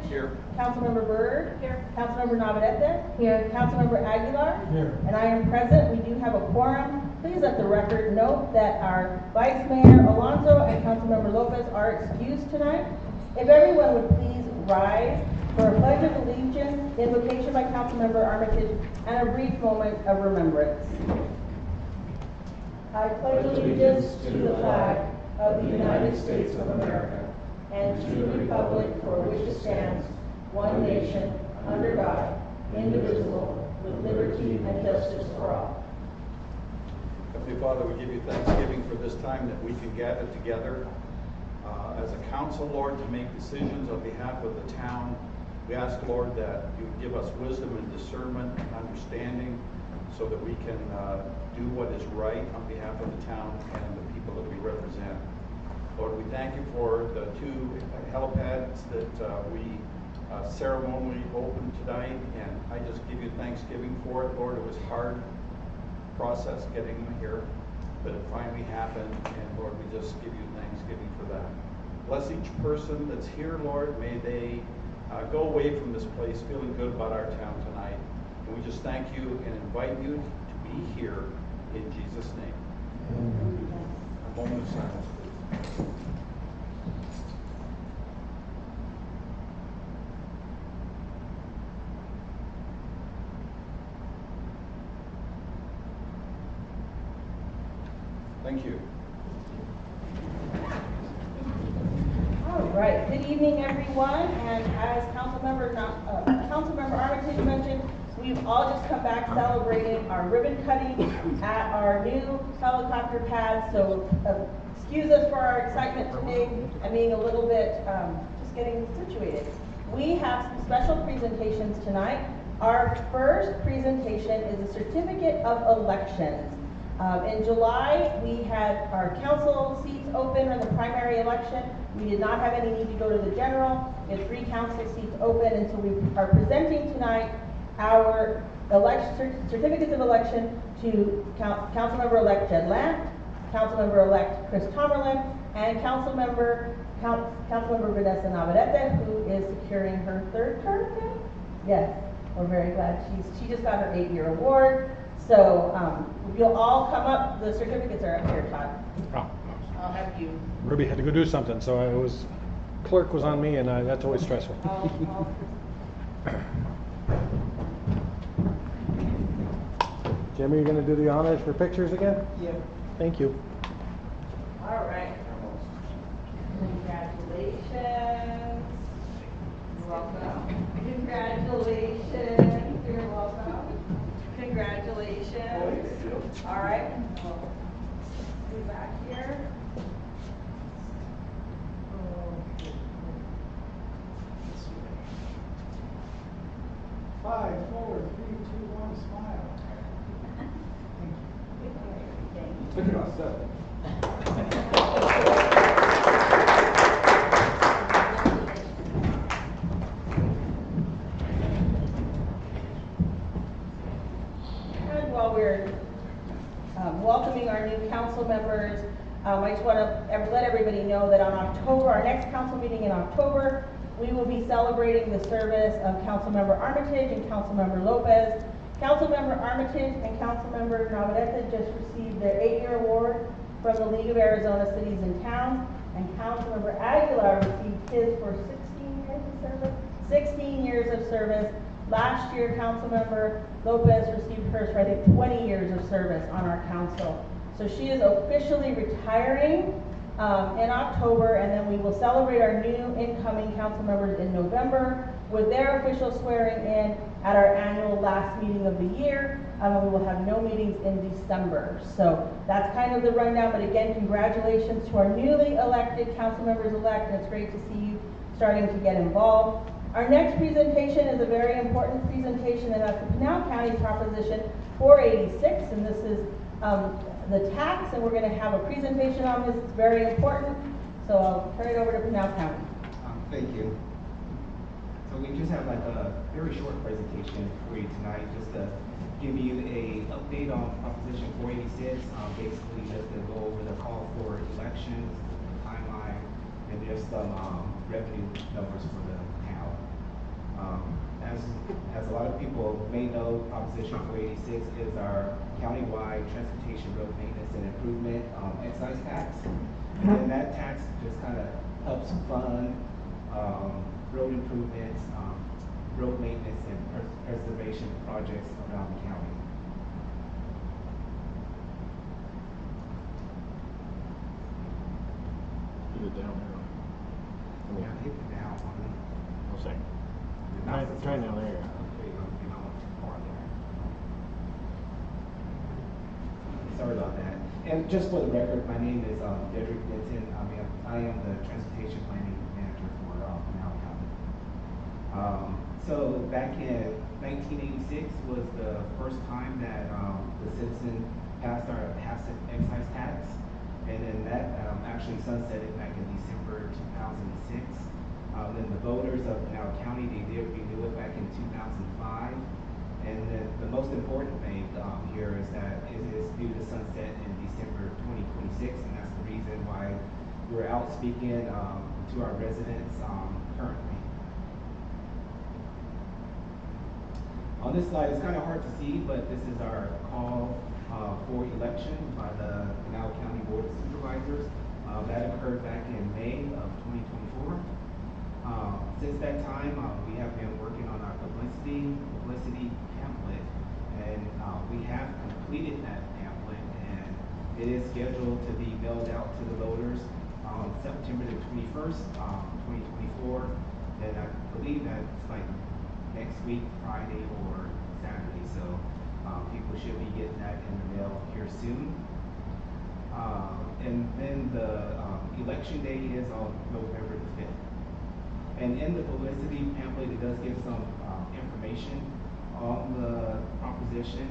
Here. Councilmember Byrd. Here. Councilmember Navarrete. Here. Councilmember Aguilar. Here. And I am present. We do have a quorum. Please let the record note that our Vice Mayor Alonso and Councilmember Lopez are excused tonight. If everyone would please rise for a pledge of allegiance, invocation by Councilmember Armitage, and a brief moment of remembrance. I pledge allegiance to the flag of the United States of America and to the republic for which it stands, one nation, under God, indivisible, with liberty and justice for all. Heavenly Father, we give you thanksgiving for this time that we can gather together as a council, Lord, to make decisions on behalf of the town. We ask, Lord, that you would give us wisdom and discernment and understanding so that we can do what is right on behalf of the town and the people that we represent. Lord, we thank you for the two helipads that we ceremonially opened tonight, and I just give you thanksgiving for it. Lord, it was a hard process getting them here, but it finally happened, and Lord, we just give you thanksgiving for that. Bless each person that's here, Lord. May they go away from this place feeling good about our town tonight. And we just thank you and invite you to be here in Jesus' name. A moment of silence, please. Thank you. All right. Good evening, everyone. And as Councilmember Armitage mentioned, we've all just come back celebrating our ribbon cutting at our new helicopter pad. So excuse us for our excitement today and being a little bit just getting situated. We have some special presentations tonight. Our first presentation is a certificate of elections. In July, we had our council seats open in the primary election. We did not have any need to go to the general. We had 3 council seats open, and so we are presenting tonight our certificates of election to Councilmember-elect Jed Lamp, Councilmember-elect Chris Tomerlin, and Councilmember Vanessa Navarrete, who is securing her 3rd term. Yes, we're very glad. She just got her 8-year award. So you'll all come up. The certificates are up here, Todd. Oh. I'll have you. Ruby had to go do something, so clerk was on me, and that's always stressful. Jimmy, you're going to do the honors for pictures again? Yeah. Thank you. All right. Congratulations. You're welcome. Congratulations. You're welcome. Congratulations. All right. Be back here. 5, 4, 3, 2, 1, smile. Look at us. And while we're welcoming our new council members, I just want to let everybody know that on October, our next council meeting in October, we will be celebrating the service of Councilmember Armitage and Councilmember Lopez. Councilmember Armitage and Councilmember Navarrete just received their 8-year award from the League of Arizona Cities and Towns, and Councilmember Aguilar received his for 16 years of service. 16 years of service. Last year, Councilmember Lopez received hers for, I think, 20 years of service on our council. So she is officially retiring in October, and then we will celebrate our new incoming council members in November with their official swearing in at our annual last meeting of the year. And we will have no meetings in December. So that's kind of the rundown. But again, congratulations to our newly elected council members elect, and it's great to see you starting to get involved. Our next presentation is a very important presentation, and that's the Pinal County Proposition 486, and this is the tax, and we're going to have a presentation on this. It's very important, so I'll turn it over to Pinal County. Thank you. So we just have like a very short presentation for you tonight, just to give you a update on Proposition 486, basically just to go over the call for elections, the timeline, and just some revenue numbers for the town. As a lot of people may know, Proposition 486 is our countywide transportation road maintenance and improvement excise tax. And that tax just kind of helps fund road improvements, road maintenance, and preservation projects around the county. Is it down there? Yeah, hit the down one. I'll say. Not Try down there. There you go, you're not too far there. Sorry about that. And just for the record, my name is Dedrick Denton. I am the transportation planning manager for Pinal County. So back in 1986 was the first time that the citizen passed our passive excise tax. And then that actually sunsetted back in December 2006. Then the voters of Pinal County, they did renew it back in 2005. And then the most important thing here is that it is due to sunset in December 2026, and that's the reason why we're out speaking to our residents currently. On this slide, it's kind of hard to see, but this is our call for election by the Pinal County Board of Supervisors. That occurred back in May of 2024. Since that time, we have been working on our publicity pamphlet, and we have completed that pamphlet, and it is scheduled to be mailed out to the voters on September the 21st, 2024, and I believe that's like next week, Friday or Saturday, so people should be getting that in the mail here soon. And then the election day is on November the 5th. And in the publicity pamphlet, it does give some information on the proposition,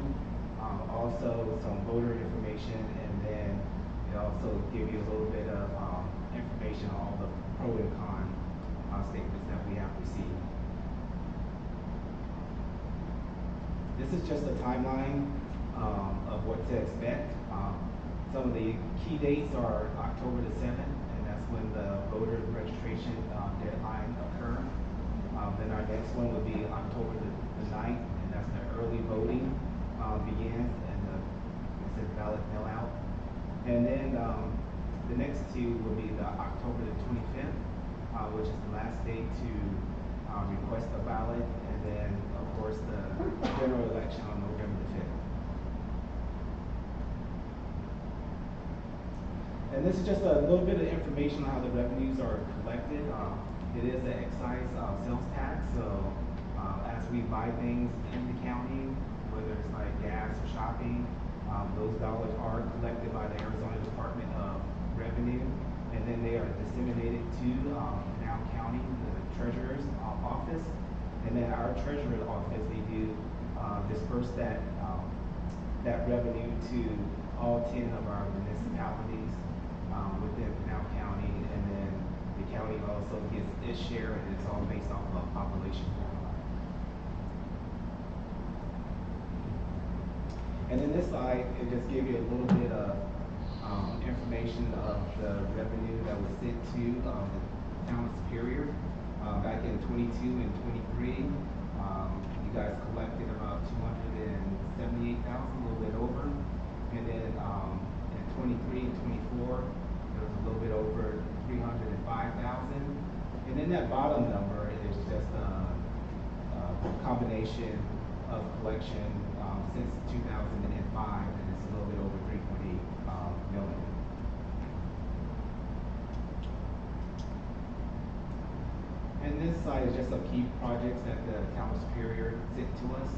also some voter information, and then it also gives you a little bit of information on all the pro and con statements that we have received. This is just a timeline of what to expect. Some of the key dates are October the 7th, and that's when the voter registration deadline occur. Then our next one would be October the 9th, and that's the early voting begins, and the ballot mail out. And then the next two will be the October the 25th, which is the last day to request a ballot, and then of course the general election on November the 5th. And this is just a little bit of information on how the revenues are collected. It is an excise sales tax, so as we buy things in the county, whether it's like gas or shopping, those dollars are collected by the Arizona Department of Revenue, and then they are disseminated to Pinal County, the Treasurer's office, and then our Treasurer's office, they do disperse that revenue to all 10 of our municipalities within Pinal County, and then the county also gets its share, and it's all based off of a population formula. And then this slide, it just gives you a little bit of information of the revenue that was sent to the town of Superior back in 22 and 23. You guys collected about 278,000, a little bit over, and then in 23 and 24. There was a little bit over 305,000, and then that bottom number is just a combination of collection since 2005, and it's a little bit over 3.8 million. And this slide is just some key projects that the town of Superior sent to us.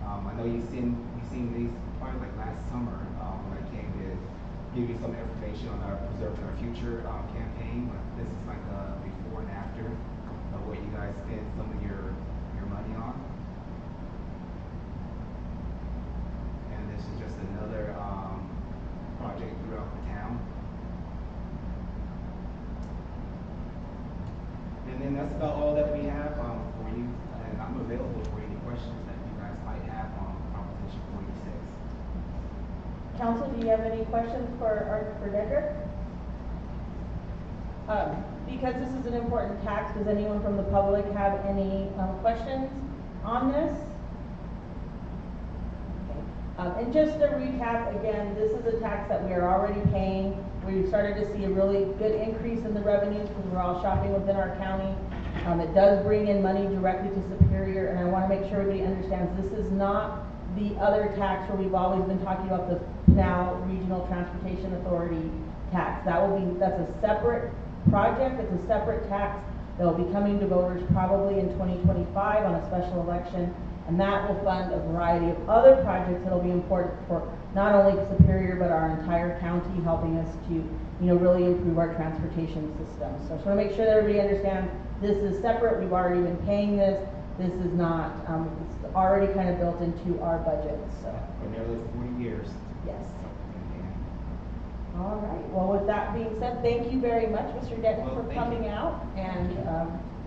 I know you've seen these probably like last summer when I came to give you some information on our Preserving Our Future campaign. This is like a before and after of what you guys spend some of your money on. And this is just another project throughout the town. And then that's about all that we have for you, and I'm available for any questions that you guys might have on Proposition 486. Council, do you have any questions for Dedrick? Because this is an important tax, does anyone from the public have any questions? on this? And just to recap, again, this is a tax that we are already paying. We've started to see a really good increase in the revenues because we're all shopping within our county. It does bring in money directly to Superior, and I want to make sure everybody understands this is not the other tax where we've always been talking about the now Regional Transportation Authority tax. That's a separate project, it's a separate tax that will be coming to voters probably in 2025 on a special election. And that will fund a variety of other projects that will be important for not only Superior, but our entire county, helping us to, really improve our transportation system. So I just want to make sure that everybody understands this is separate. We've already been paying this. This is not, it's already kind of built into our budget, so. For nearly 40 years. Yes. All right. Well, with that being said, thank you very much, Mr. Denton, Well, for thank coming you. out. And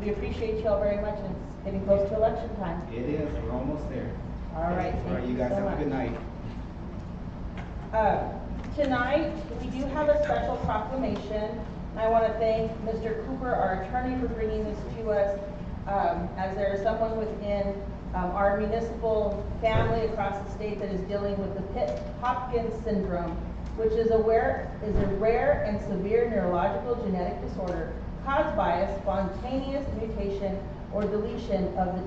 we appreciate you all very much. And it's getting close to election time. It is, we're almost there. All right. All right, Thank you guys so have a much. good night. Tonight, we do have a special proclamation. I want to thank Mr. Cooper, our attorney, for bringing this to us, as there is someone within our municipal family across the state that is dealing with the Pitt-Hopkins syndrome, which is a rare and severe neurological genetic disorder caused by a spontaneous mutation or deletion of the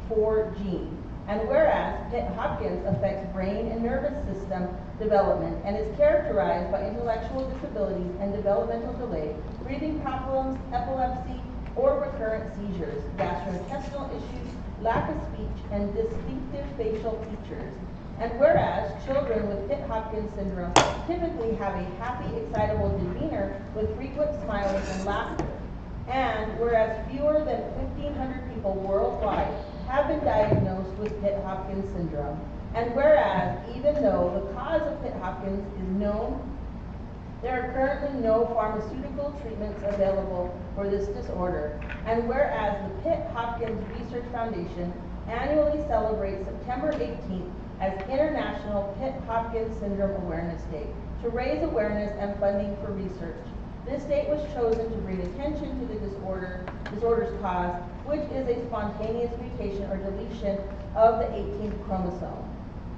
TCF4 gene. And whereas Pitt-Hopkins affects brain and nervous system development and is characterized by intellectual disabilities and developmental delay, breathing problems, epilepsy, or recurrent seizures, gastrointestinal issues, lack of speech, and distinctive facial features. And whereas children with Pitt-Hopkins syndrome typically have a happy, excitable demeanor with frequent smiling and laughter. And whereas fewer than 1,500 people worldwide have been diagnosed with Pitt-Hopkins syndrome. And whereas, even though the cause of Pitt-Hopkins is known, there are currently no pharmaceutical treatments available for this disorder. And whereas the Pitt-Hopkins Research Foundation annually celebrates September 18th as International Pitt-Hopkins Syndrome Awareness Day to raise awareness and funding for research. This date was chosen to bring attention to the disorder's cause, which is a spontaneous mutation or deletion of the 18th chromosome.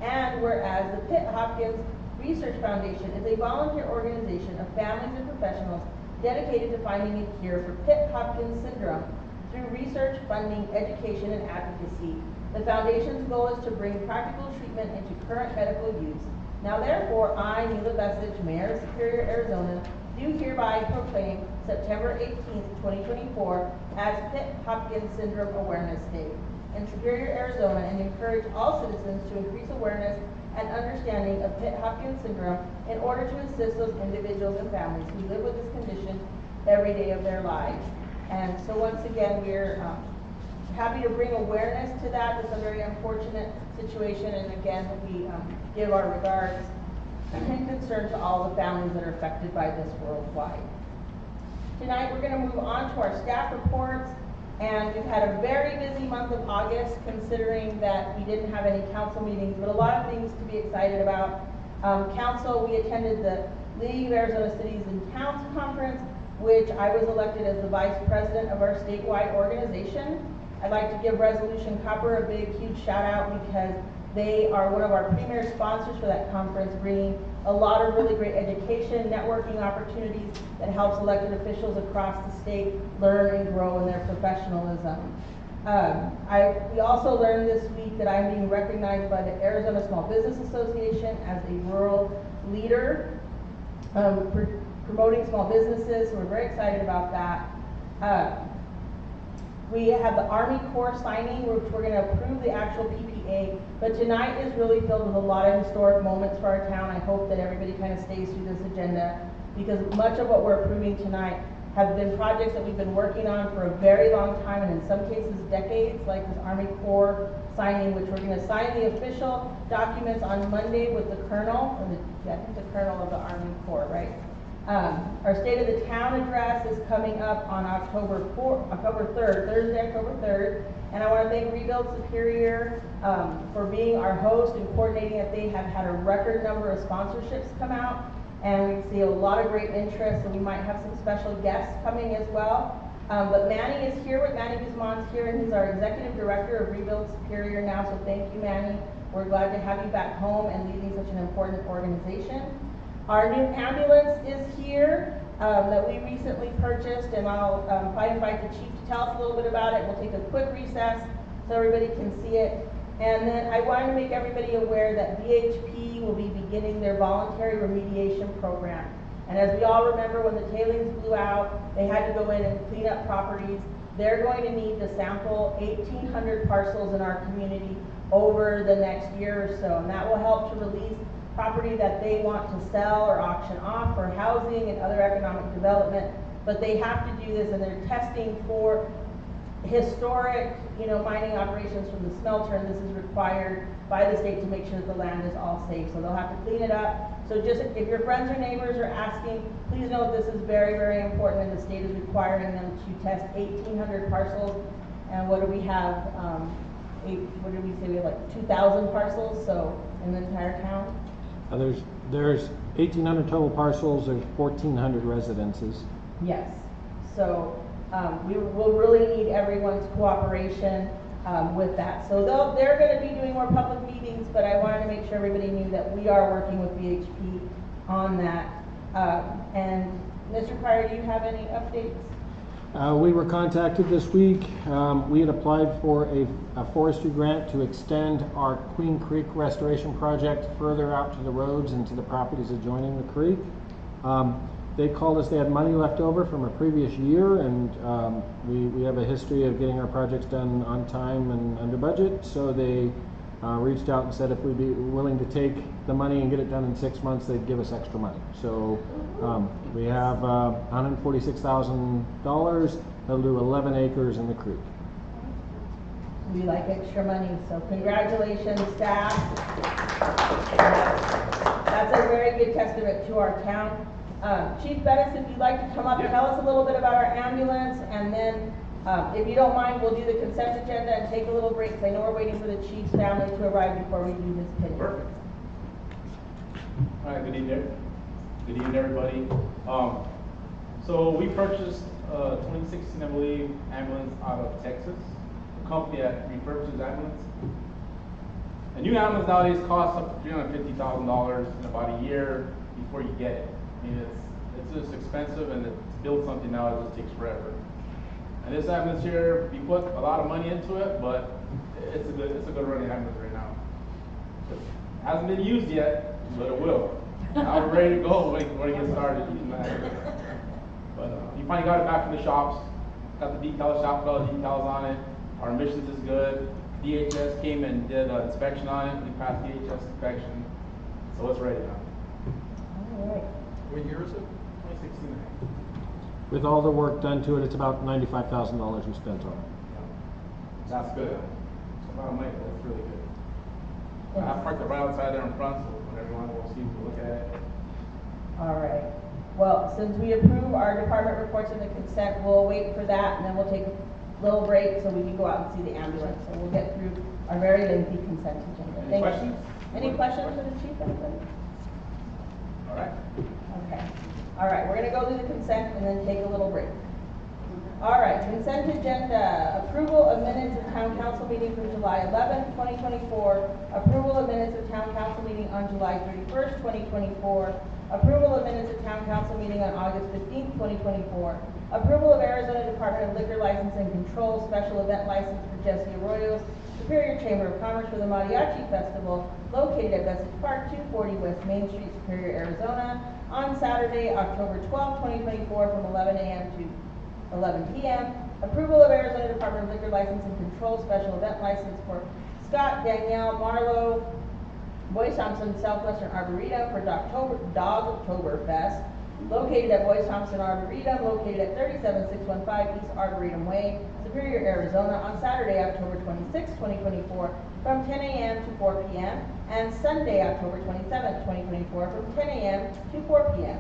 And whereas the Pitt-Hopkins Research Foundation is a volunteer organization of families and professionals dedicated to finding a cure for Pitt-Hopkins syndrome through research, funding, education, and advocacy. The foundation's goal is to bring practical treatment into current medical use. Now therefore, I, Neela Besich, Mayor of Superior, Arizona, do hereby proclaim September 18th, 2024 as Pitt-Hopkins Syndrome Awareness Day in Superior, Arizona, and encourage all citizens to increase awareness and understanding of Pitt-Hopkins syndrome in order to assist those individuals and families who live with this condition every day of their lives. And so once again, we're happy to bring awareness to that. It's a very unfortunate situation, and again, we give our regards and concern to all the families that are affected by this worldwide. Tonight, we're going to move on to our staff reports, and we've had a very busy month of August, considering that we didn't have any council meetings, but a lot of things to be excited about. Council, we attended the League of Arizona Cities and Towns Conference, which I was elected as the vice president of our statewide organization. I'd like to give Resolution Copper a big, huge shout out because they are one of our premier sponsors for that conference, bringing a lot of really great education, networking opportunities that helps elected officials across the state learn and grow in their professionalism. We also learned this week that I'm being recognized by the Arizona Small Business Association as a rural leader, promoting small businesses, so we're very excited about that. We have the Army Corps signing, which we're going to approve the actual PPA, but tonight is really filled with a lot of historic moments for our town. I hope that everybody kind of stays through this agenda, because much of what we're approving tonight have been projects that we've been working on for a very long time, and in some cases decades, like this Army Corps signing, which we're going to sign the official documents on Monday with the colonel, or I think the colonel of the Army Corps, right? Our State of the Town address is coming up on October 3rd, Thursday, October 3rd. And I want to thank Rebuild Superior for being our host and coordinating it. They have had a record number of sponsorships come out, and we see a lot of great interest, and we might have some special guests coming as well. But Manny is here with Manny Guzman's here, and he's our Executive Director of Rebuild Superior now, so thank you, Manny. We're glad to have you back home and leading such an important organization. Our new ambulance is here, that we recently purchased, and I'll probably invite the chief to tell us a little bit about it. We'll take a quick recess so everybody can see it. And then I wanted to make everybody aware that VHP will be beginning their voluntary remediation program. And as we all remember, when the tailings blew out, they had to go in and clean up properties. They're going to need to sample 1,800 parcels in our community over the next year or so. And that will help to release property that they want to sell or auction off for housing and other economic development. But they have to do this, and they're testing for historic, mining operations from the smelter, and this is required by the state to make sure that the land is all safe. So they'll have to clean it up. So just, if your friends or neighbors are asking, please know this is very, very important, and the state is requiring them to test 1,800 parcels. And what do we have? What did we say? We have like 2,000 parcels, so in the entire town? There's 1,800 total parcels, there's 1,400 residences. Yes. So we will really need everyone's cooperation with that. So they're going to be doing more public meetings, but I wanted to make sure everybody knew that we are working with VHP on that. And Mr. Pryor, do you have any updates? We were contacted this week. We had applied for a forestry grant to extend our Queen Creek restoration project further out to the roads and to the properties adjoining the creek. They called us, they had money left over from a previous year, and we have a history of getting our projects done on time and under budget, so they reached out and said if we'd be willing to take the money and get it done in 6 months, they'd give us extra money. So we have $146,000. They'll do 11 acres in the creek. We like extra money, so congratulations, staff. That's a very good testament to our town. Chief Bettis, if you'd like to come up and tell us a little bit about our ambulance, and then if you don't mind, we'll do the consent agenda and take a little break, because I know we're waiting for the chief's family to arrive before we do his opinion. Perfect. All right, good evening. Good evening, everybody. So we purchased a 2016, I believe, ambulance out of Texas, a company that refurbishes ambulance. A new ambulance nowadays costs up to $350,000 in about a year before you get it. I mean, it's just expensive, and to build something now, it just takes forever. And this ambulance here, we put a lot of money into it, but it's a good running ambulance right now. It hasn't been used yet, but it will. Now we're ready to go when it gets started using that. But we finally got it back from the shops. Got the decal shop, put all the decals on it. Our emissions is good. DHS came and did an inspection on it. We passed DHS inspection, so it's ready now. All right. What year is it? 2016. With all the work done to it, it's about $95,000 we spent on it. That's good. It's a lot of money, but it's really good. Yes. I parked it right outside there in front, so when everyone will see, we'll look at it. All right. Well, since we approve our department reports and the consent, we'll wait for that, and then we'll take a little break so we can go out and see the ambulance. So we'll get through our very lengthy consent agenda. Any Thank you. questions? Any questions for the chief, anybody? All right. Okay. All right, we're gonna go through the consent and then take a little break. All right, consent agenda, approval of minutes of town council meeting from July 11th, 2024, approval of minutes of town council meeting on July 31st, 2024, approval of minutes of town council meeting on August 15th, 2024, approval of Arizona Department of Liquor License and Control special event license for Jesse Arroyo's Superior Chamber of Commerce for the Mariachi Festival located at Vestige Park, 240 West Main Street, Superior, Arizona, on Saturday, October 12, 2024, from 11 a.m. to 11 p.m. Approval of Arizona Department of Liquor License and Control special event license for Scott Danielle Marlowe, Boyce Thompson Southwestern Arboretum for Dogtoberfest, located at Boyce Thompson Arboretum, located at 37615 East Arboretum Way, Superior, Arizona, on Saturday, October 26, 2024, from 10 a.m. to 4 p.m., and Sunday, October 27, 2024, from 10 a.m. to 4 p.m.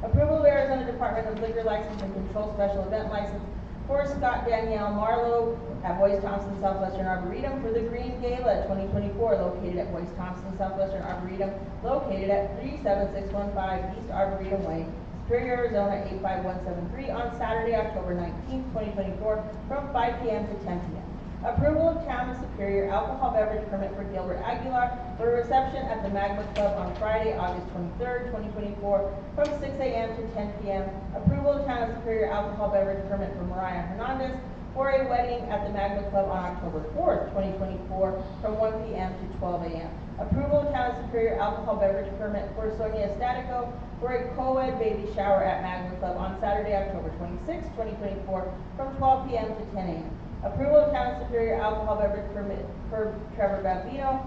Approval of Arizona Department of Liquor License and Control special event license for Scott Danielle Marlowe at Boyce Thompson Southwestern Arboretum for the Green Gala 2024, located at Boyce Thompson Southwestern Arboretum, located at 37615 East Arboretum Way, Superior, Arizona 85173 on Saturday, October 19th, 2024, from 5 p.m. to 10 p.m. Approval of Town of Superior alcohol beverage permit for Gilbert Aguilar for a reception at the Magma Club on Friday, August 23rd, 2024, from 6 a.m. to 10 p.m. Approval of Town of Superior alcohol beverage permit for Mariah Hernandez for a wedding at the Magma Club on October 4th, 2024, from 1 p.m. to 12 a.m. Approval of Town of Superior alcohol beverage permit for Sonia Statico for a co-ed baby shower at Magma Club on Saturday, October 26th, 2024, from 12 p.m. to 10 a.m. Approval of Town of Superior alcohol beverage permit for Trevor Bambino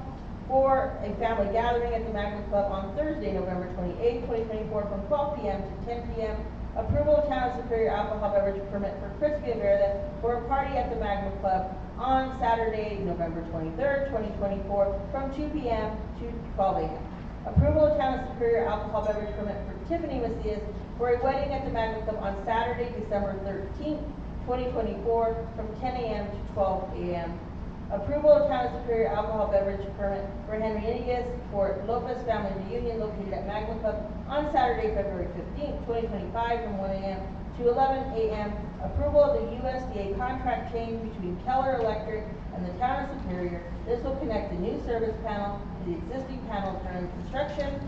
for a family gathering at the Magma Club on Thursday, November 28th, 2024, from 12 p.m. to 10 p.m. Approval of Town of Superior alcohol beverage permit for Chris Villaverde for a party at the Magma Club on Saturday, November 23rd, 2024, from 2 p.m. to 12 a.m. Approval of Town of Superior alcohol beverage permit for Tiffany Macias for a wedding at the Magma Club on Saturday, December 13th, 2024, from 10 a.m. to 12 a.m. Approval of Town of Superior alcohol beverage permit for Henry Inigas for Lopez Family Reunion located at Magma Club on Saturday, February 15th, 2025, from 1 a.m. to 11 a.m. Approval of the USDA contract change between Keller Electric and the Town of Superior. This will connect the new service panel to the existing panel during construction.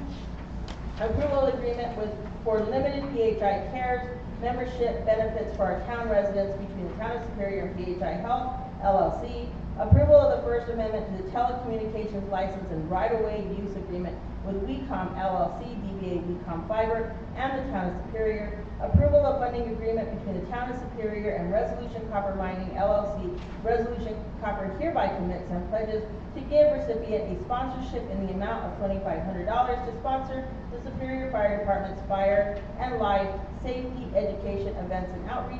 Approval agreement for limited PHI Cares membership benefits for our town residents between the Town of Superior and PHI Health, LLC. Approval of the First Amendment to the Telecommunications License and Right-of-Way Use Agreement with WECOM, LLC, DBA WECOM Fiber, and the Town of Superior. Approval of funding agreement between the Town of Superior and Resolution Copper Mining, LLC. Resolution Copper hereby commits and pledges to give recipient a sponsorship in the amount of $2,500 to sponsor the Superior Fire Department's fire and life safety education events and outreach.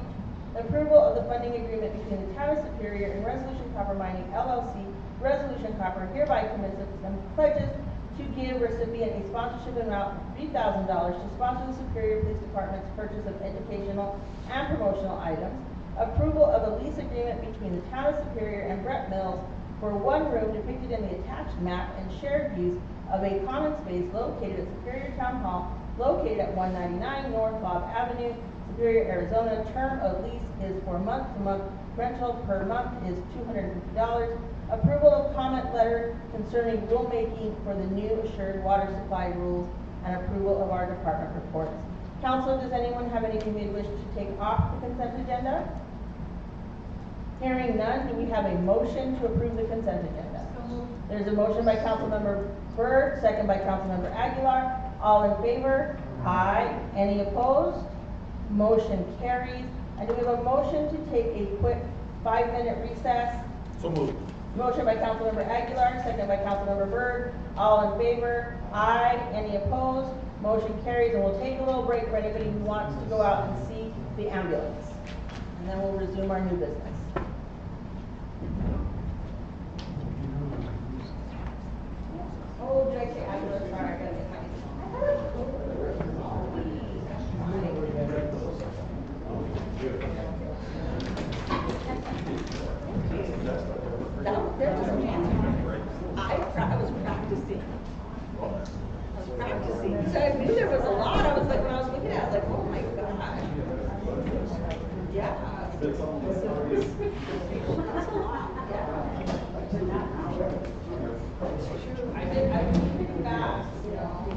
Approval of the funding agreement between the Town of Superior and Resolution Copper Mining, LLC. Resolution Copper hereby commits and pledges to give recipient a sponsorship amount of $3,000 to sponsor the Superior Police Department's purchase of educational and promotional items. Approval of a lease agreement between the Town of Superior and Brett Mills for one room depicted in the attached map and shared use of a common space located at Superior Town Hall, located at 199 North Bob Avenue, Superior, Arizona. Term of lease is for month-to-month. Rental per month is $250. Approval of comment letter concerning rulemaking for the new assured water supply rules and approval of our department reports. Council, does anyone have anything they wish to take off the consent agenda? Hearing none, do we have a motion to approve the consent agenda? There's a motion by Councilmember Byrd, second by Councilmember Aguilar. All in favor? Aye. Any opposed? Motion carries. And do we have a motion to take a quick 5-minute recess? So moved. Motion by Councilmember Aguilar, second by Councilmember Byrd. All in favor? Aye. Any opposed? Motion carries, and we'll take a little break for anybody who wants to go out and see the ambulance. And then we'll resume our new business. Oh, did I say Aguilar? Sorry, I gotta get my... No, there was a man. I was practicing. So I knew there was a lot. I was like, when I was looking at it, I was like, oh my gosh. Yeah. That's a lot. Yeah. I did pretty fast, you know.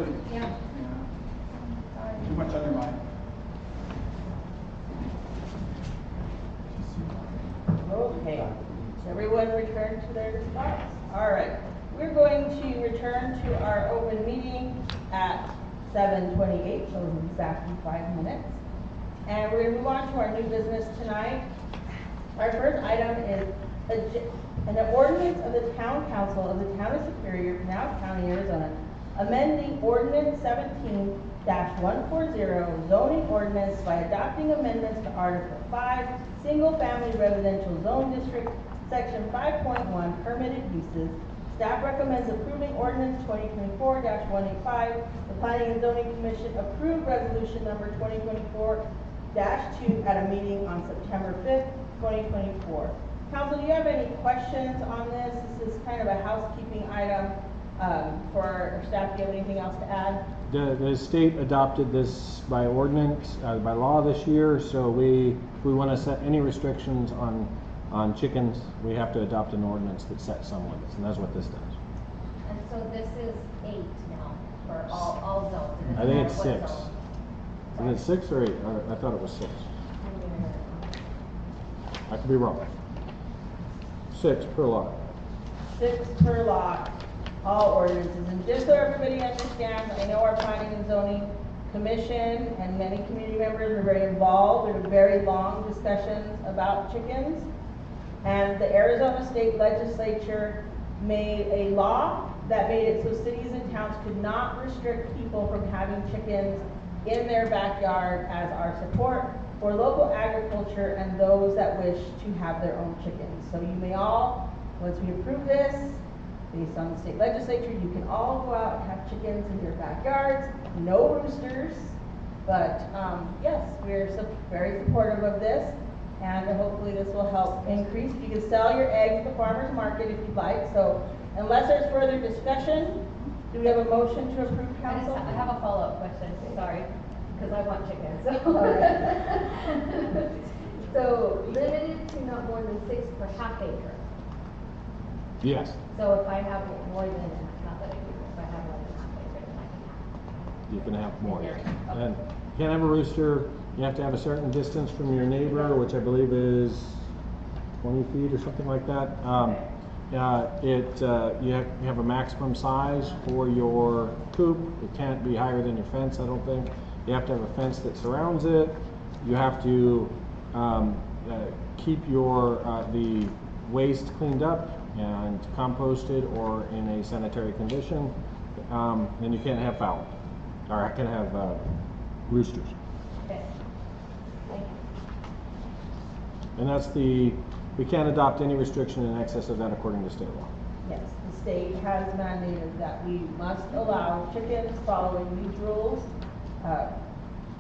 already. Yeah. Too much on your mind. Okay, everyone returned to their spots? All right, we're going to return to our open meeting at 7:28, so exactly 5 minutes. And we're gonna move on to our new business tonight. Our first item is an ordinance of the Town Council of the Town of Superior, Pinal County, Arizona, amending ordinance 17-140 zoning ordinance by adopting amendments to Article 5, single-family residential zone district, Section 5.1, permitted uses. Staff recommends approving ordinance 2024-185. The Planning and Zoning Commission approved resolution number 2024-2 at a meeting on September 5th, 2024. Council, do you have any questions on this? This is kind of a housekeeping item for our staff. Do you have anything else to add? The state adopted this by ordinance, by law this year, so if we want to set any restrictions on chickens, we have to adopt an ordinance that sets some limits, and that's what this does. And so this is 8 now for all zones. It I doesn't think it's matter what 6. zone. Is it 6 or 8? I thought it was 6. I could be wrong. 6 per lot. 6 per lot, all ordinances. And just so everybody understands, I know our Planning and Zoning Commission and many community members are very involved. There are very long discussions about chickens. And the Arizona State Legislature made a law that made it so cities and towns could not restrict people from having chickens in their backyard as our support for local agriculture and those that wish to have their own chickens. So you may all, once we approve this, based on the state legislature, you can all go out and have chickens in your backyards, no roosters. But yes, we're very supportive of this, and hopefully this will help increase. You can sell your eggs at the farmer's market if you'd like. So unless there's further discussion, do we have a motion to approve, council? I have a follow-up question, sorry, because I want chickens, so. So limited to not more than 6 per half acre. Yes. So if I have more than, not that I do, if I have more than half acre, then I can You can have more. Yeah. And you can't have a rooster, you have to have a certain distance from your neighbor, which I believe is 20 feet or something like that. You have a maximum size for your coop. It can't be higher than your fence, I don't think. You have to have a fence that surrounds it. You have to keep your the waste cleaned up and composted or in a sanitary condition. And you can't have fowl, or I can have roosters. Okay. Thank you. And that's we can't adopt any restriction in excess of that according to state law. Yes, the state has mandated that we must allow chickens following these rules.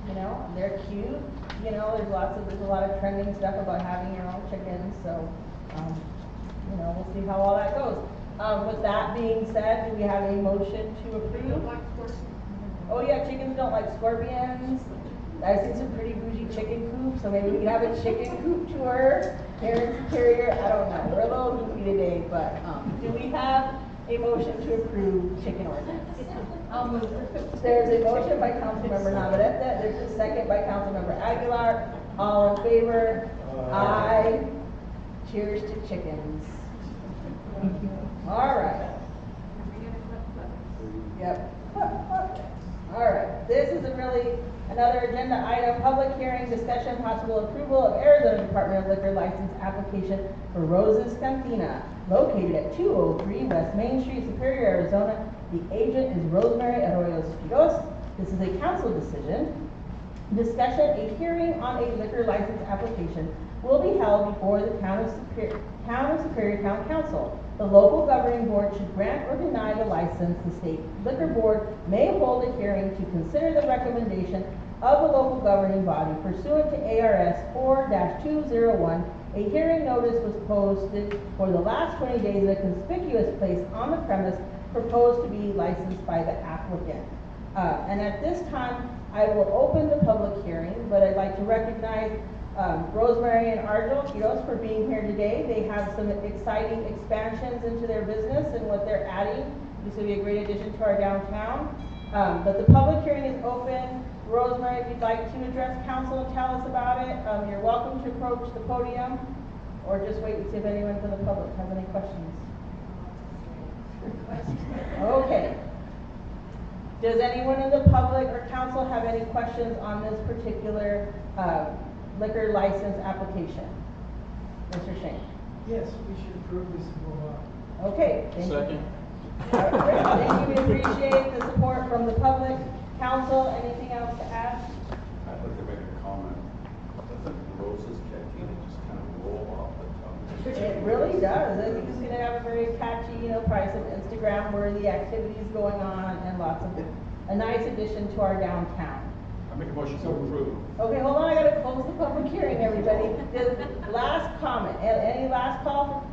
You know, they're cute. You know, there's a lot of trending stuff about having your own chickens. So, you know, we'll see how all that goes. With that being said, do we have a motion to approve? Oh yeah, chickens don't like scorpions. I've seen some pretty bougie chicken coops, so maybe we can have a chicken coop tour here in Superior. I don't know. We're a little goofy today, but do we have a motion to approve chicken ordinance? I'll move. There's a motion by Councilmember Navarrete. There's a second by Councilmember Aguilar. All in favor? Aye. Cheers to chickens. All right. Yep. All right. This is another agenda item, public hearing, discussion, possible approval of Arizona Department of Liquor license application for Rose's Cantina, located at 203 West Main Street, Superior, Arizona. The agent is Rosemary Arroyo Quiroz. This is a council decision. Discussion, a hearing on a liquor license application will be held before the Town of Superior Town Council. The local governing board should grant or deny the license. The state liquor board may hold a hearing to consider the recommendation of the local governing body pursuant to ARS 4-201. A hearing notice was posted for the last 20 days in a conspicuous place on the premise proposed to be licensed by the applicant. And at this time, I will open the public hearing, but I'd like to recognize Rosemary and Arjo Quiroz for being here today. They have some exciting expansions into their business and what they're adding. This will be a great addition to our downtown. But the public hearing is open. Rosemary, if you'd like to address council and tell us about it, you're welcome to approach the podium, or just wait and see if anyone from the public has any questions. Okay. Does anyone in the public or council have any questions on this particular liquor license application? Mr. Shank? Yes, we should approve this and move on. Okay, thank you. Second. All right, great. Thank you, we appreciate the support from the public. Council, anything else to add? I'd like to make a comment. Doesn't Rose's Cantina just kind of roll off the tongue? It really does. I think it's gonna have a very catchy, probably some Instagram-worthy activities going on and a nice addition to our downtown. I make a motion to approve. Okay, hold on, I gotta close the public hearing, everybody. Last comment, any last call,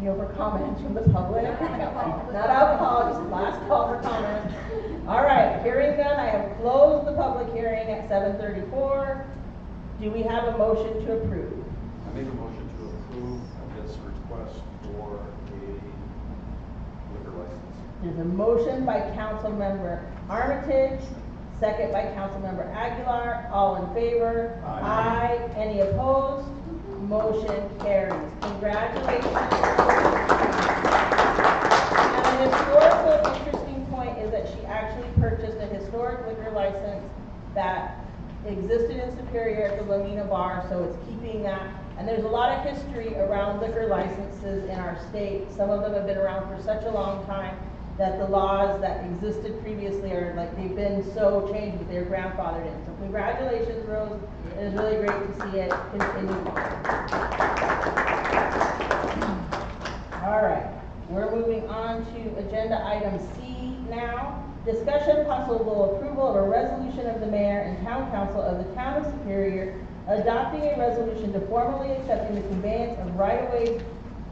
for comments from the public? Not alcohol, just last call for comments. All right, hearing none, I have closed the public hearing at 7:34. Do we have a motion to approve? I make a motion to approve this request for a liquor license. There's a motion by Councilmember Armitage, second by Councilmember Aguilar. All in favor? Aye. Any opposed? Motion carries. Congratulations. And an historical interesting point is that she actually purchased a historic liquor license that existed in Superior at the Lamina Bar, so it's keeping that. And there's a lot of history around liquor licenses in our state. Some of them have been around for such a long time that the laws that existed previously are they've been so changed, but they're grandfathered in. So congratulations, Rose. It is really great to see it continue. All right, we're moving on to agenda item C now. Discussion possible approval of a resolution of the mayor and town council of the town of Superior adopting a resolution to formally accepting the conveyance of right-of-way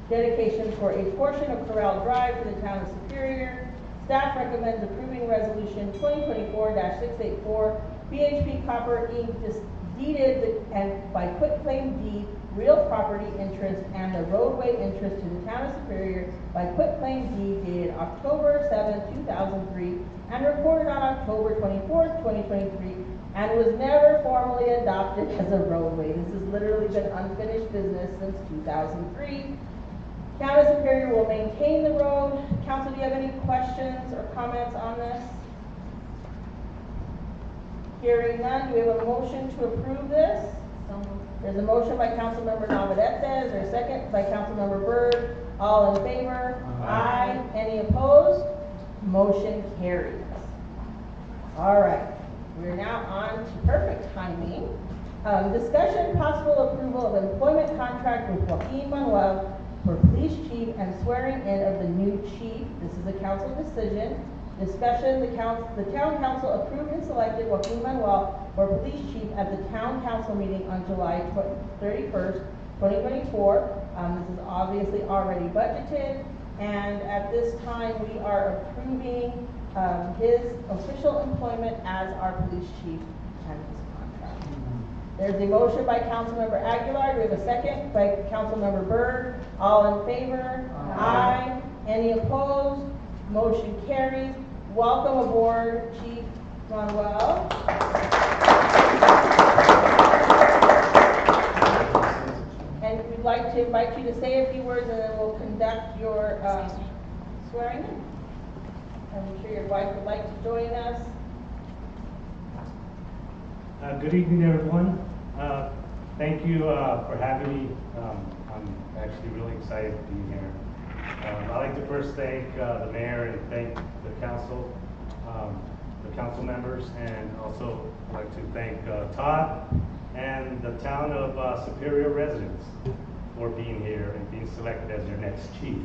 dedication for a portion of Corral Drive to the town of Superior. Staff recommends approving resolution 2024-684, BHP Copper Inc. deeded and by quitclaim deed real property interest and the roadway interest to the town of Superior by quitclaim deed dated October 7, 2003 and recorded on October 24, 2023 and was never formally adopted as a roadway. This has literally been unfinished business since 2003. Town of Superior will maintain the road. Council, do you have any questions or comments on this? Hearing none, do we have a motion to approve this? So moved. There's a motion by Councilmember Navarrete, there's a second by Councilmember Byrd. All in favor? Aye. Any opposed? Motion carries. All right, we're now on to perfect timing. Discussion possible approval of employment contract with Joaquin Manuel for police chief and swearing in of the new chief. This is a council decision. Discussion, the town council approved and selected Joaquin Manuel for police chief at the town council meeting on July 31st, 2024. This is obviously already budgeted, and at this time we are approving his official employment as our police chief and his contract. There's a motion by Councilmember Aguilar. Do we have a second by Councilmember Byrd? All in favor? Aye. Any opposed? Motion carries. Welcome aboard, Chief Manuel. And we'd like to invite you to say a few words and then we'll conduct your swearing in. I'm sure your wife would like to join us. Good evening, everyone. Thank you for having me. I'm actually really excited to be here. I'd like to first thank the mayor and thank the council members, and also like to thank Todd and the town of Superior residents for being here and being selected as your next chief.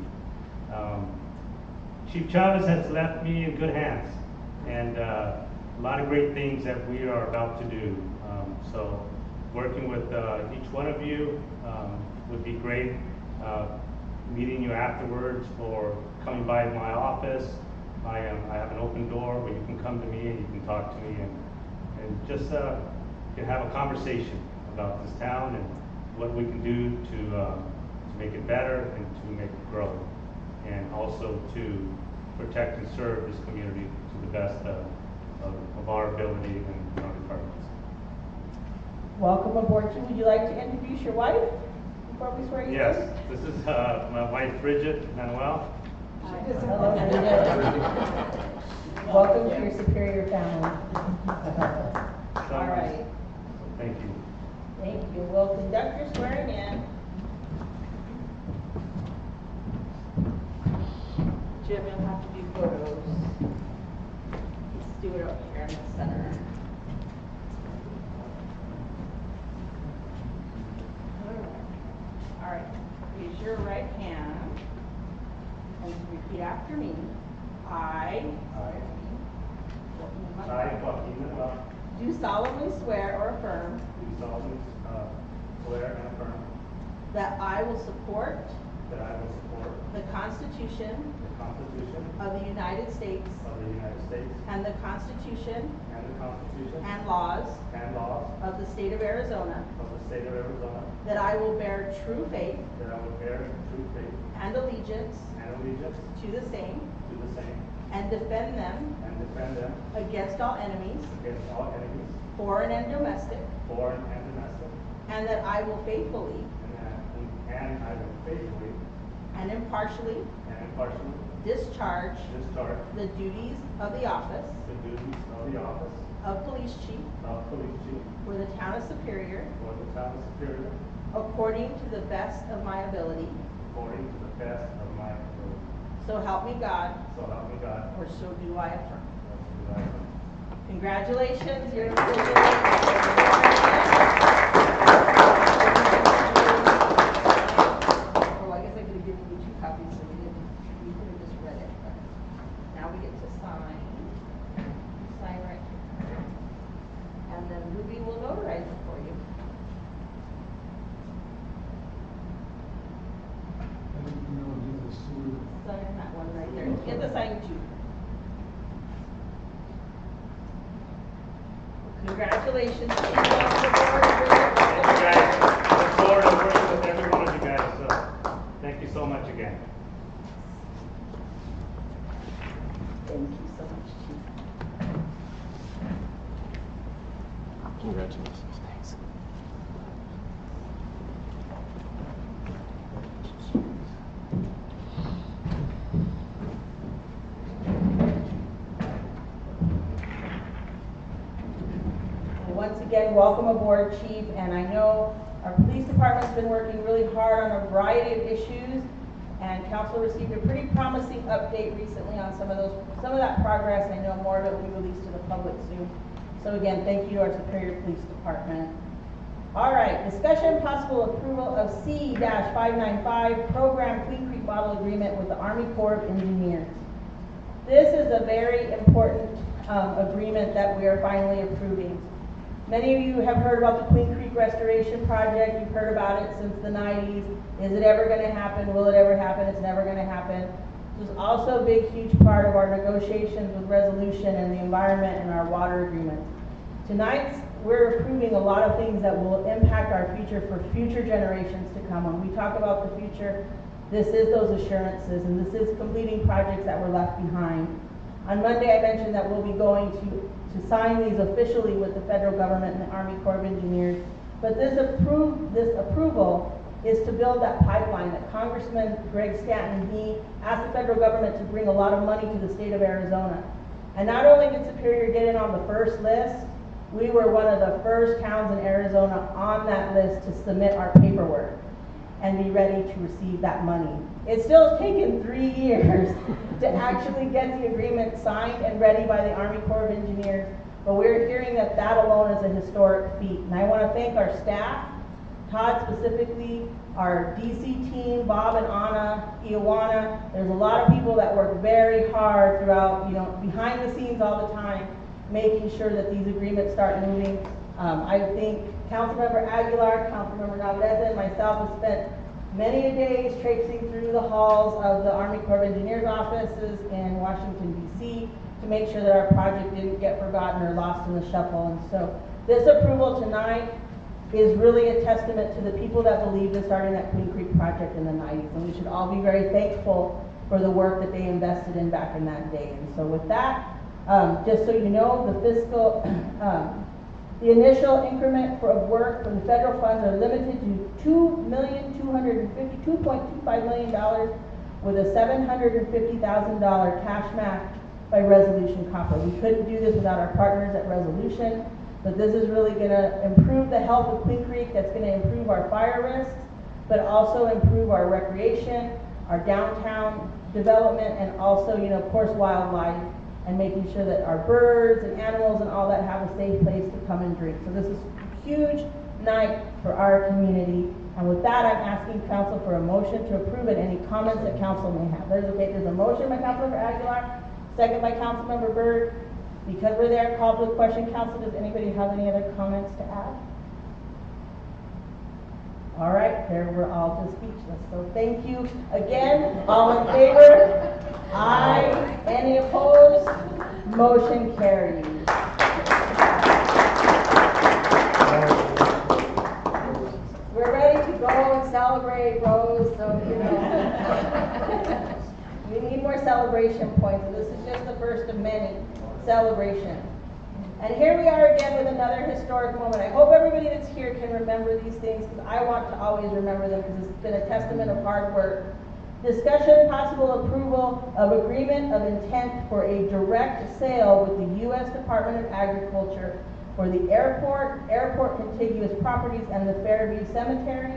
Chief Chavez has left me in good hands, and a lot of great things that we are about to do. So working with each one of you would be great. Meeting you afterwards or coming by my office. I have an open door where you can come to me and you can talk to me and just can have a conversation about this town and what we can do to make it better and to make it grow, and also to protect and serve this community to the best of our ability and our departments. Welcome aboard, Chief. Would you like to introduce your wife before we swear you in? Yes, this is my wife Bridget Manuel. Hello, Bridget. Welcome to your superior family. All right. Thank you. Thank you. We'll conduct your swearing in. Jim, you'll have to do photos. Let's do it over here in the center. All right. Raise your right hand and repeat after me. I Joaquin Manuel, do solemnly swear or affirm do solemnly swear and affirm that I will support that I will support the Constitution the Constitution of the United States of the United States and the Constitution and the Constitution and laws and laws of the state of Arizona, of the state of Arizona, that I will bear true faith that I will bear true faith and allegiance and allegiance to the same to the same and defend them and defend them against all enemies, against all enemies, foreign and domestic, foreign and domestic, and that I will faithfully and I will faithfully and impartially and impartially discharge discharge the duties of the office the duties of the office of police chief of police chief for the town of Superior for the town of Superior according to the best of my ability. according to the best of my ability. So help me God, So help me God. or so do I affirm. So do I affirm. Congratulations, you're Oh, I guess I could have given you 2 copies, so you could have just read it, but now we get to sign. Sign right here. And then Ruby will notarize it for you. Sign that one right there. Get the sign too. Congratulations. Chief. Welcome aboard. Thank you guys. Look forward to working with every one of you guys. So thank you so much again. Thank you so much, Chief. Congratulations. Thanks. Once again, welcome aboard, Chief, and I know our police department's been working really hard on a variety of issues, and council received a pretty promising update recently on some of that progress. I know more of it will be released to the public soon. So again, thank you to our Superior Police Department. All right, discussion possible approval of C-595 Program Queen Creek Bottle Agreement with the Army Corps of Engineers. This is a very important agreement that we are finally approving. Many of you have heard about the Queen Creek Restoration Project. You've heard about it since the 90s. Is it ever going to happen? Will it ever happen? It's never going to happen. This is also a big, huge part of our negotiations with resolution and the environment and our water agreements. Tonight, we're approving a lot of things that will impact our future for future generations to come. When we talk about the future, this is those assurances, and this is completing projects that were left behind. On Monday, I mentioned that we'll be going to sign these officially with the federal government and the Army Corps of Engineers. But this approval is to build that pipeline that Congressman Greg Stanton, he asked the federal government to bring a lot of money to the state of Arizona. And not only did Superior get in on the first list, we were one of the first towns in Arizona on that list to submit our paperwork and be ready to receive that money. It still has taken 3 years to actually get the agreement signed and ready by the Army Corps of Engineers, but we're hearing that that alone is a historic feat. And I want to thank our staff, Todd specifically, our DC team, Bob and Anna, Ioana. There's a lot of people that work very hard throughout, behind the scenes all the time, making sure that these agreements start moving. I think Councilmember Aguilar, Councilmember Navarrete, and myself have spent many a days traipsing through the halls of the Army Corps of Engineers offices in Washington, D.C. to make sure that our project didn't get forgotten or lost in the shuffle. And so this approval tonight is really a testament to the people that believed in starting that Queen Creek project in the 90s. And we should all be very thankful for the work that they invested in back in that day. And so with that, just so you know, the fiscal, the initial increment of work from the federal funds are limited to $2,252.25 million with a $750,000 cash match by Resolution Copper. We couldn't do this without our partners at Resolution, but this is really going to improve the health of Queen Creek. That's going to improve our fire risks, but also improve our recreation, our downtown development, and also, you know, of course, wildlife, and making sure that our birds and animals and all that have a safe place to come and drink. So this is a huge night for our community. And with that, I'm asking council for a motion to approve and any comments that council may have. There's a motion by Councilmember Aguilar, second by Councilmember Byrd. Because we're there, called to a question, council, does anybody have any other comments to add? All right, there we're all just speechless. So thank you again. All in favor? Aye. Any opposed? Motion carries. We're ready to go and celebrate, Rose, so you know. We need more celebration points, and this is just the first of many celebrations. And here we are again with another historic moment. I hope everybody that's here can remember these things, because I want to always remember them, because it's been a testament of hard work. Discussion, possible approval of agreement of intent for a direct sale with the U.S. Department of Agriculture for the airport contiguous properties, and the Fairview Cemetery.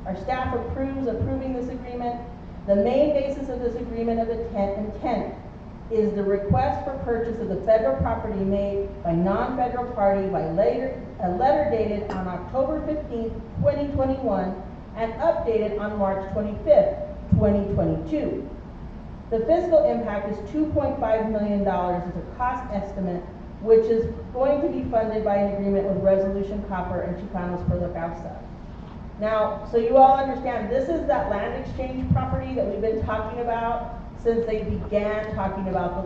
Our staff approving this agreement. The main basis of this agreement of intent is the request for purchase of the federal property made by non-federal party by a letter dated on October 15, 2021, and updated on March 25th, 2022. The fiscal impact is $2.5 million as a cost estimate, which is going to be funded by an agreement with Resolution Copper and Chicanos por la Causa. Now, so you all understand, this is that land exchange property that we've been talking about since they began talking about the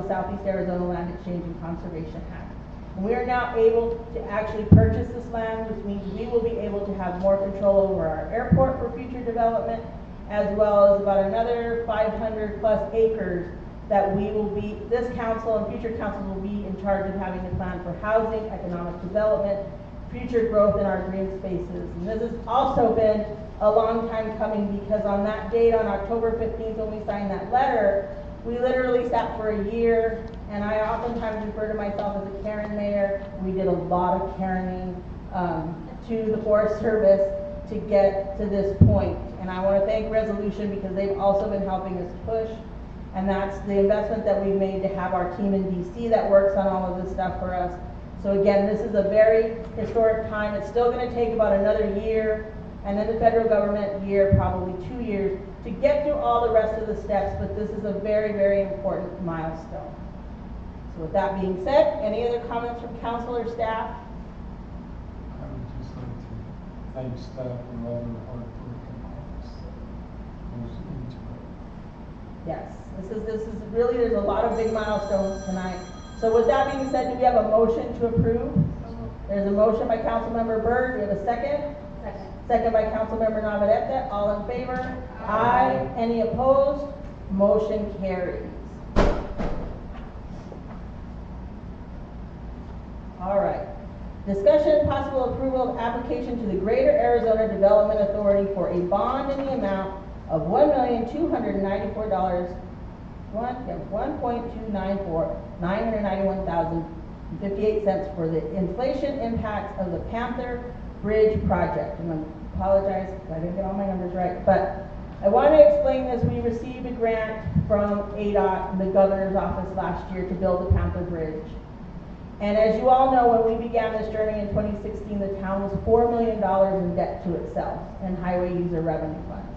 Southeast Arizona Land Exchange and Conservation Act. And we are now able to actually purchase this land, which means we will be able to have more control over our airport for future development, as well as about another 500 plus acres that we will be, this council and future council will be in charge of having the plan for housing, economic development, future growth in our green spaces. And this has also been a long time coming, because on that date, on October 15th, when we signed that letter, we literally sat for a year, and I oftentimes refer to myself as a Karen mayor. We did a lot of Karening to the Forest Service to get to this point. And I want to thank Resolution, because they've also been helping us push. And that's the investment that we've made to have our team in DC that works on all of this stuff for us. So again, this is a very historic time. It's still going to take about another year, and then the federal government year, probably 2 years, to get through all the rest of the steps, but this is a very, very important milestone. So with that being said, any other comments from council or staff? I would just like to thank staff for all their hard work and all this that goes into it. Yes, this is really, there's a lot of big milestones tonight. So with that being said, do we have a motion to approve? There's a motion by Councilmember Byrd. Do we have a second? Second. Second by Councilmember Navarrete. All in favor? Aye. Any opposed? Motion carries. All right. Discussion, possible approval of application to the Greater Arizona Development Authority for a bond in the amount of $1,294,991,058 for the inflation impacts of the Panther Bridge project. And I apologize because I didn't get all my numbers right, but I want to explain this. We received a grant from ADOT and the governor's office last year to build the Panther Bridge. And as you all know, when we began this journey in 2016, the town was $4 million in debt to itself in highway user revenue funds.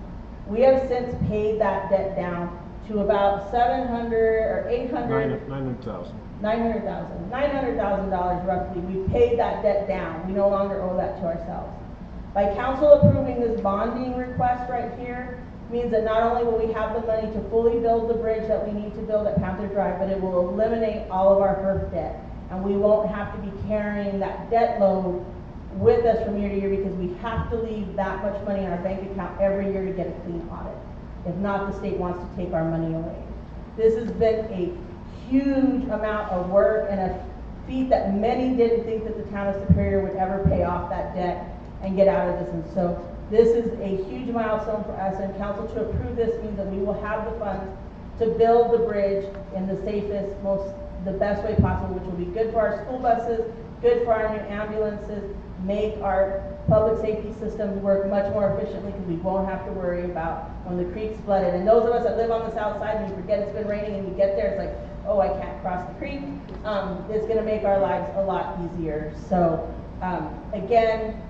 We have since paid that debt down to about $900,000 roughly. We paid that debt down. We no longer owe that to ourselves. By council approving this bonding request right here means that not only will we have the money to fully build the bridge that we need to build at Panther Drive, but it will eliminate all of our HERF debt. And we won't have to be carrying that debt load with us from year to year, because we have to leave that much money in our bank account every year to get a clean audit. If not, the state wants to take our money away. This has been a huge amount of work and a feat that many didn't think that the town of Superior would ever pay off that debt and get out of this. And so this is a huge milestone for us, and council to approve this means that we will have the funds to build the bridge in the safest, the best way possible, which will be good for our school buses, good for our new ambulances, make our public safety systems work much more efficiently because we won't have to worry about when the creek's flooded. And those of us that live on the south side and you forget it's been raining and you get there, it's like, oh, I can't cross the creek. It's gonna make our lives a lot easier. So, again,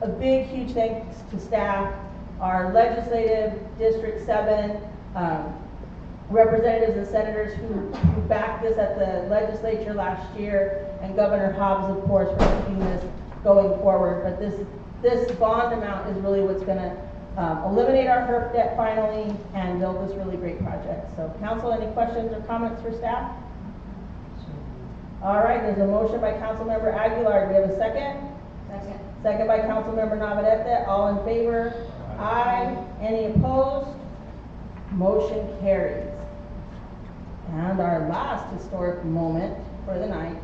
a big, huge thanks to staff, our legislative, District 7, representatives and senators who backed this at the legislature last year, and Governor Hobbs, of course, for keeping this going forward. But this bond amount is really what's gonna eliminate our HERF debt finally and build this really great project. So council, any questions or comments for staff? All right, there's a motion by Councilmember Aguilar. Do we have a second? Second. Second by Councilmember Navarrete. All in favor? Aye. Any opposed? Motion carries. And our last historic moment for the night.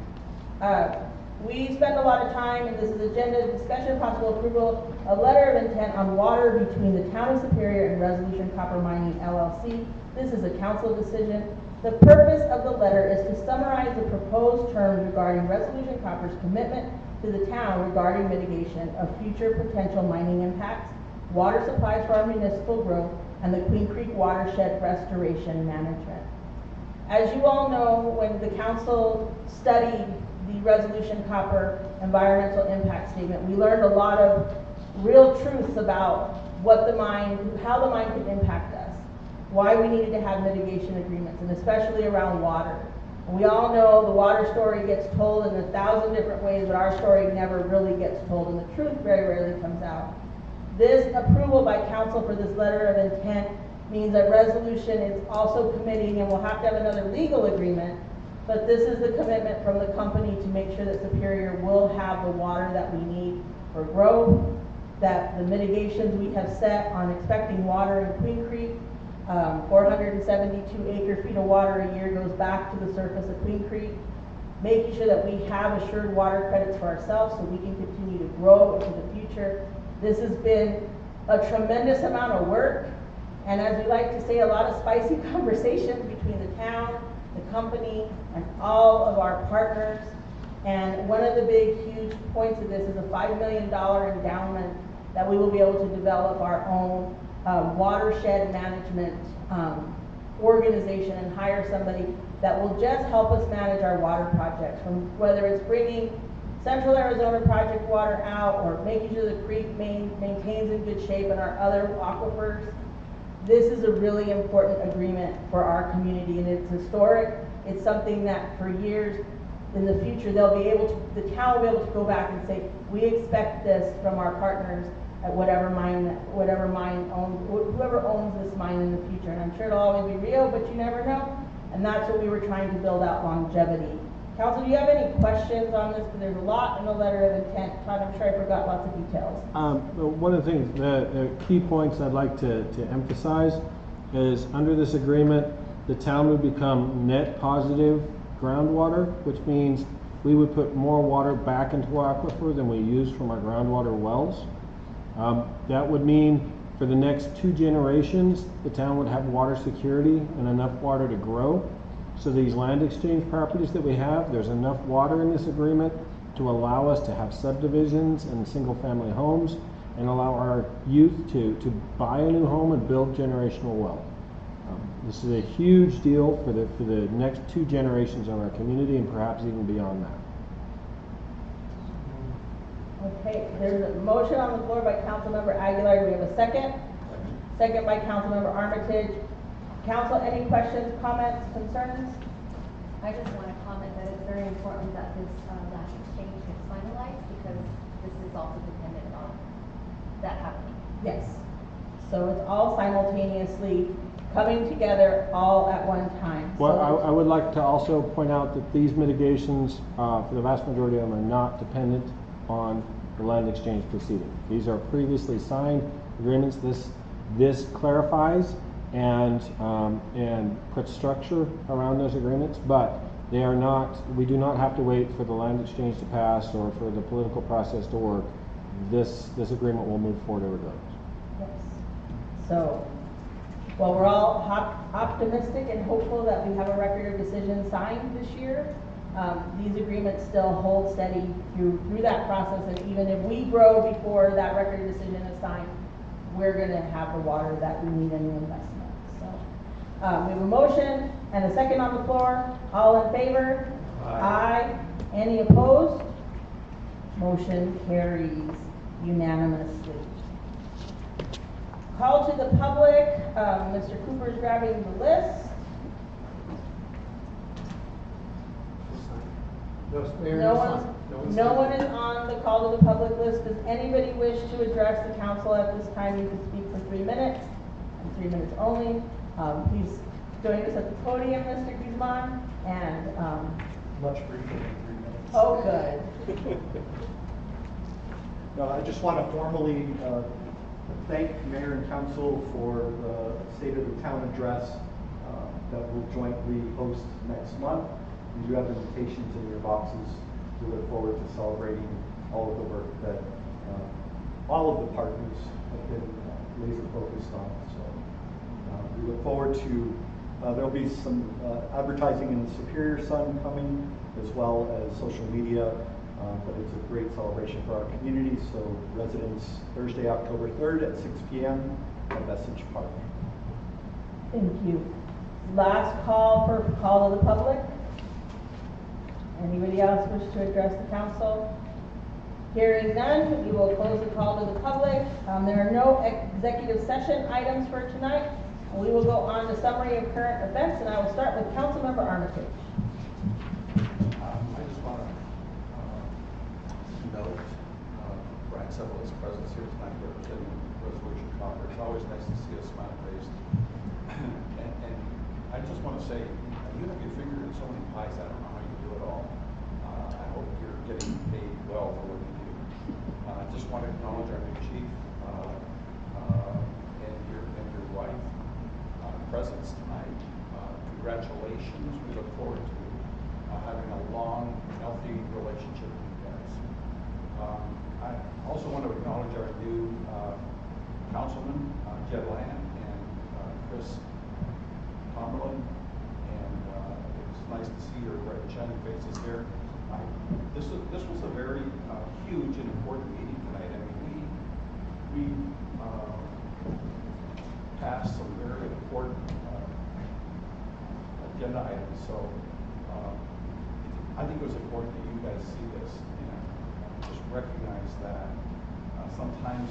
We spend a lot of time, and this is agenda discussion, possible approval, a letter of intent on water between the town of Superior and Resolution Copper Mining LLC. This is a council decision. The purpose of the letter is to summarize the proposed terms regarding Resolution Copper's commitment to the town regarding mitigation of future potential mining impacts, water supplies for our municipal growth, and the Queen Creek watershed restoration management. As you all know, when the council studied the Resolution Copper environmental impact statement, we learned a lot of real truths about what the mine, how the mine could impact us, why we needed to have mitigation agreements, and especially around water. And we all know the water story gets told in 1,000 different ways, but our story never really gets told, and the truth very rarely comes out. This approval by council for this letter of intent means that resolution is also committing, and we'll have to have another legal agreement, but this is the commitment from the company to make sure that Superior will have the water that we need for growth, that the mitigations we have set on expecting water in Queen Creek, 472 acre feet of water a year goes back to the surface of Queen Creek, making sure that we have assured water credits for ourselves so we can continue to grow into the future. This has been a tremendous amount of work, and as we like to say, a lot of spicy conversations between the town, the company, and all of our partners. And one of the big, huge points of this is a $5 million endowment that we will be able to develop our own watershed management organization and hire somebody that will just help us manage our water projects, from whether it's bringing Central Arizona Project water out or making sure the creek maintains in good shape and our other aquifers. This is a really important agreement for our community, and it's historic. It's something that for years in the future, the town will be able to go back and say, we expect this from our partners at whoever owns this mine in the future. And I'm sure it'll always be Rio, but you never know. And that's what we were trying to build out, longevity. Council, do you have any questions on this? Because there's a lot in the letter of intent. Todd, I'm sure I forgot lots of details. One of the things, the key points I'd like to emphasize is under this agreement, the town would become net positive groundwater, which means we would put more water back into our aquifer than we use from our groundwater wells. That would mean for the next 2 generations, the town would have water security and enough water to grow. So these land exchange properties that we have, there's enough water in this agreement to allow us to have subdivisions and single family homes and allow our youth to buy a new home and build generational wealth. This is a huge deal for the next 2 generations of our community and perhaps even beyond that. Okay, there's a motion on the floor by Councilmember Aguilar. Do we have a second? Second by Councilmember Armitage. Council, any questions, comments, concerns? I just want to comment that it's very important that this land exchange gets finalized because this is also dependent on that happening. Yes. So it's all simultaneously coming together all at one time. Well, So I would like to also point out that these mitigations, for the vast majority of them, are not dependent on the land exchange proceeding. These are previously signed agreements. This clarifies and put structure around those agreements, but they are not, we do not have to wait for the land exchange to pass or for the political process to work. This agreement will move forward regardless. Yes. So, while we're all optimistic and hopeful that we have a record of decision signed this year, these agreements still hold steady through that process, and even if we grow before that record of decision is signed, we're gonna have the water that we need in the investment. So, we have a motion and a second on the floor. All in favor? Aye. Any opposed? Motion carries unanimously. Call to the public. Mr. Cooper's grabbing the list. No one is on the call to the public list. Does anybody wish to address the council at this time? You can speak for 3 minutes, and 3 minutes only. Please join us at the podium, Mr. Guzman, and, Much briefer than 3 minutes. oh, good. No, I just want to formally thank Mayor and Council for the State of the Town address that we'll jointly host next month. You do have invitations in your boxes. We look forward to celebrating all of the work that all of the partners have been laser focused on. So we look forward to, there'll be some advertising in the Superior Sun coming, as well as social media. But it's a great celebration for our community. So residents, Thursday, October 3rd at 6 p.m. at Message Park. Thank you. Last call to the public. Anybody else wish to address the council? Hearing none, we will close the call to the public. There are no executive session items for tonight. We will go on to summary of current events, and I will start with Councilmember Armitage. I just want to note Brian Sebelitz's presence here tonight representing Resolution Concord. It's always nice to see a smile faced. And I just want to say, you have your finger in so many pies, I don't know how you do it all. I hope you're getting paid well for what you do. I just want to acknowledge our new chief and your wife presence tonight. Congratulations. We look forward to having a long, healthy relationship with you guys. I also want to acknowledge our new councilman, Jed Land, and Chris Tomberlin. And it's nice to see your bright, shining faces here. This was a very huge and important meeting tonight. I mean, we passed some very important agenda items. So I think it was important that you guys see this and just recognize that sometimes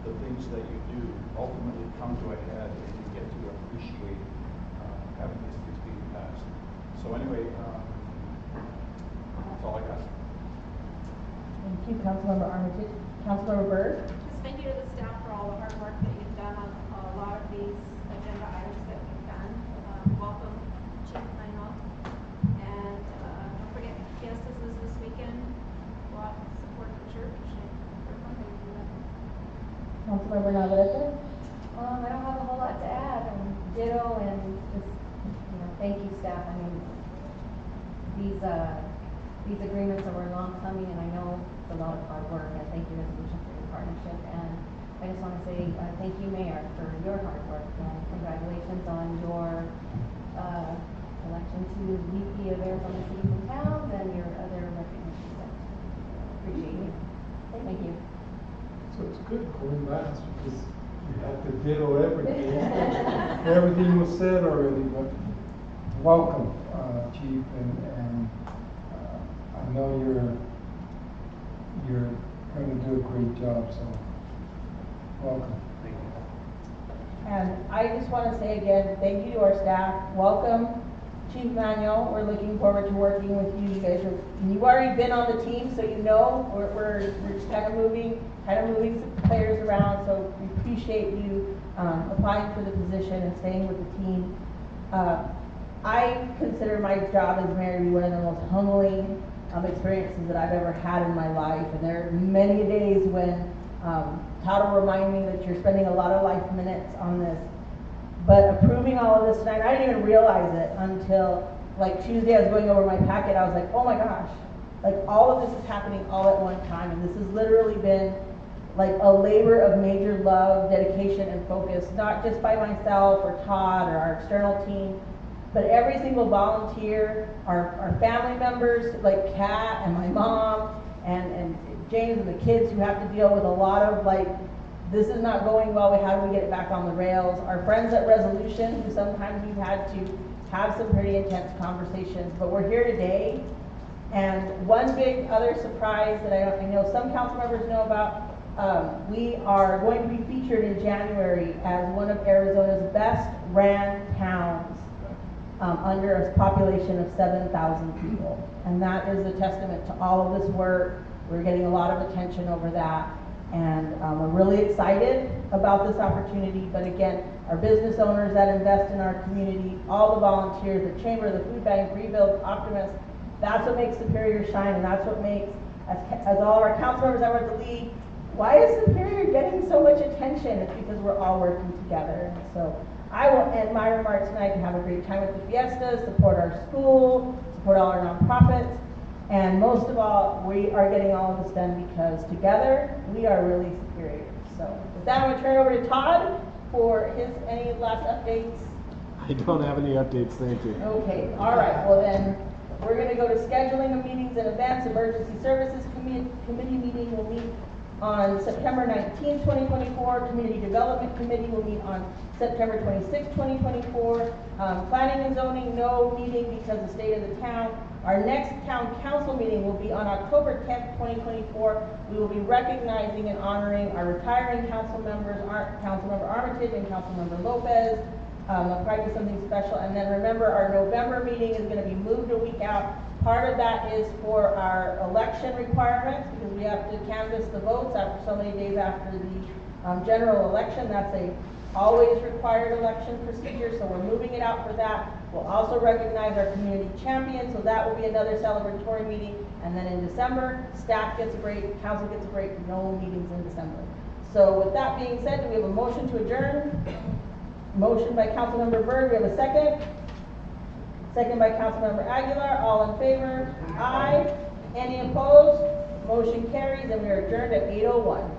the things that you do ultimately come to a head and you get to appreciate having these things being passed. So anyway, that's all I got. Thank you, Councilmember Armitage. Councilmember Byrd. Just thank you to the staff for all the hard work that you've done on a lot of these agenda items that we've done. Welcome, Chief Manuel. And don't forget, Fiestas is this weekend. Go out and support the church and for Monday. Councilmember Navarrete. I don't have a whole lot to add, ditto, and just, thank you, staff. I mean, these agreements were long coming, and I know it's a lot of hard work, and thank you, Resolution, for your partnership. And I just want to say thank you, Mayor, for your hard work, and congratulations on your election to VP of Arizona Cities and Towns and your other recognitions. Appreciate you. Thank you. So it's good going last because you have to ditto everything. Everything was said already, but welcome, Chief, and I know you're going to do a great job, so welcome. Thank you. And I just want to say again, thank you to our staff. Welcome, Chief Manuel. We're looking forward to working with you. You guys you've already been on the team, so you know we're just kind of moving some players around. So we appreciate you applying for the position and staying with the team. I consider my job as mayor to be one of the most humbling experiences that I've ever had in my life. And there are many days when Todd will remind me that you're spending a lot of life minutes on this. But approving all of this tonight, I didn't even realize it until like Tuesday. I was going over my packet. I was like, oh my gosh, like all of this is happening all at one time, and this has literally been like a labor of major love, dedication, and focus, not just by myself or Todd or our external team, but every single volunteer, our family members like Kat and my mom and James and the kids who have to deal with a lot of like, this is not going well, how do we get it back on the rails? Our friends at Resolution, who sometimes we've had to have some pretty intense conversations, but we're here today. And one big other surprise that I know some council members know about, we are going to be featured in January as one of Arizona's best ran towns under a population of 7,000 people. And that is a testament to all of this work. We're getting a lot of attention over that. And we're really excited about this opportunity. But again, our business owners that invest in our community, all the volunteers, the Chamber, the Food Bank, Rebuild, Optimist, that's what makes Superior shine, and that's what makes, as all of our council members that were at the league, why is Superior getting so much attention? It's because we're all working together. And so I will end my remarks tonight to have a great time with the Fiesta, support our school, support all our nonprofits, and most of all, we are getting all of this done because together we are really superior. So with that, I'm going to turn it over to Todd for any last updates. I don't have any updates, thank you. Okay, all right, well then, we're going to go to scheduling of meetings and events. Emergency Services Committee meeting will meet on September 19, 2024. Community Development Committee will meet on September 26, 2024. Planning and Zoning, no meeting because of the state of the town. Our next town council meeting will be on October 10th, 2024. We will be recognizing and honoring our retiring council members, Councilmember Armitage and Councilmember Lopez. It'll probably be something special. And then remember, our November meeting is going to be moved a week out. Part of that is for our election requirements because we have to canvass the votes after so many days after the general election. That's a always required election procedure, so we're moving it out for that. We'll also recognize our community champion, so that will be another celebratory meeting. And then in December, staff gets a break, council gets a break, no meetings in December. So with that being said, do we have a motion to adjourn? Motion by Councilmember Byrd, we have a second. Second by Councilmember Aguilar, all in favor? Aye. Any opposed? Motion carries and we are adjourned at 8:01.